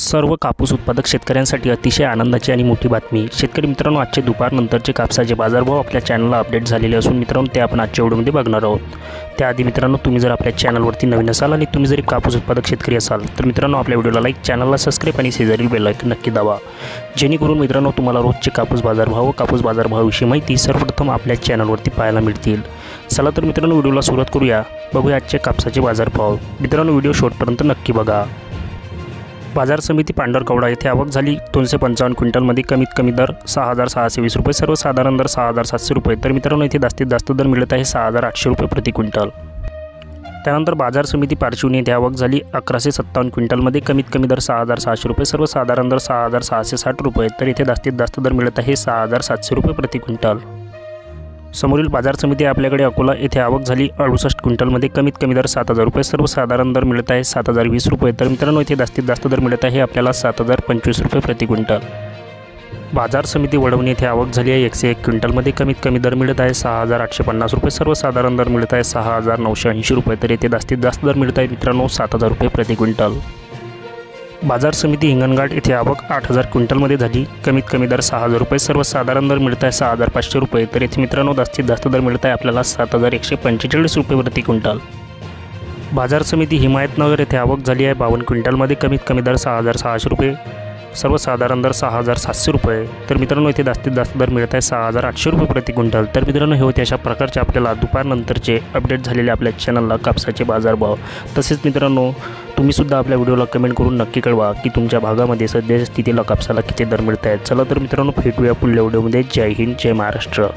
सर्व कापूस उत्पादक शेतकऱ्यांसाठी अतिशय आनंदाची आणि मोठी बातमी। शेतकरी मित्रांनो, आजचे दुपारनंतरचे कापसाचे बाजारभाव आपल्या चॅनलला अपडेट झालेले असून मित्रांनो ते आपण आजच्या व्हिडिओमध्ये बघणार आहोत। त्याआधी मित्रांनो, तुम्ही जर आपल्या चॅनलवरती नवीन असाल आणि तुम्ही जरी कापूस उत्पादक शेतकरी असाल तर मित्रांनो आपल्या व्हिडिओला लाईक, चॅनलला सबस्क्राईब आणि शेजारील बेल आयकॉन नक्की दाबा, जेणेकरून मित्रांनो तुम्हाला रोजचे कापूस बाजारभावाविषयी माहिती सर्वप्रथम आपल्या चॅनलवरती पाहायला मिळतील। चला तर मित्रांनो व्हिडिओला सुरुवात करूया। बघूया आजचे कापसाचे बाजारभाव। मित्रांनो व्हिडिओ शेवटपर्यंत नक्की बघा। बाजार समिती पांढरकवडा येथे आवक झाली 255 क्विंटलमध्ये कमीत कमी दर 6620 रुपये, सर्वसाधारण दर 6700 रुपये। तर मित्रांनो इथे जास्तीत जास्त दर मिळत आहे 6800 रुपये प्रति क्विंटल। त्यानंतर बाजार समिती पारशिवनी येथे आवक झाली 1157 क्विंटलमध्ये कमीत कमी दर 6600 रुपये, सर्वसाधारण दर 6660 रुपये। तर इथे जास्तीत जास्त दर मिळत आहे 6700 रुपये प्रति क्विंटल। समोरील बाजार समिती आपल्याकडे अकोला येथे आवक झाली 68 क्विंटलमध्ये कमीत कमी दर 7000 रुपये, सर्वसाधारण दर मिळत आहे 7020 रुपये। तर मित्रांनो इथे जास्तीत जास्त दर मिळत आहे आपल्याला 7025 रुपये प्रति क्विंटल। बाजार समिती वडवणी येथे आवक झाली आहे 101 क्विंटलमध्ये कमीत कमी दर मिळत आहे 6850 रुपये, सर्वसाधारण दर मिळत आहे 6980 रुपये। तर इथे जास्तीत जास्त दर मिळत आहे मित्रांनो 7000 रुपये प्रति क्विंटल। बाजार समिती हिंगणघाट येथे आवक 8000 क्विंटलमध्ये झाली कमीत कमी दर 6000 रुपये, सर्वसाधारण दर मिळत आहे 6500 रुपये। तर इथे मित्रांनो जास्तीत जास्त दर मिळत आहे आपल्याला 7145 रुपये प्रति क्विंटल। बाजार समिती हिमायतनगर येथे आवक झाली आहे 52 क्विंटलमध्ये कमीत कमी दर 6600 रुपये, सर्वसाधारण दर 6700 रुपये। तर मित्रांनो इथे जास्तीत जास्त दर मिळत आहे 6800 रुपये प्रति क्विंटल। तर मित्रांनो हे होते अशा प्रकारचे आपल्याला दुपारनंतरचे अपडेट झालेले आपल्या चॅनलला कापसाचे बाजारभाव। तसेच मित्रांनो तुम्ही सुद्धा आपल्या व्हिडिओला कमेंट करून नक्की कळवा की तुमच्या भागामध्ये सध्याच्या स्थितीला कापसाला किती दर मिळत आहेत। चला तर मित्रांनो भेटूया पुढल्या व्हिडिओमध्ये। जय हिंद, जय महाराष्ट्र।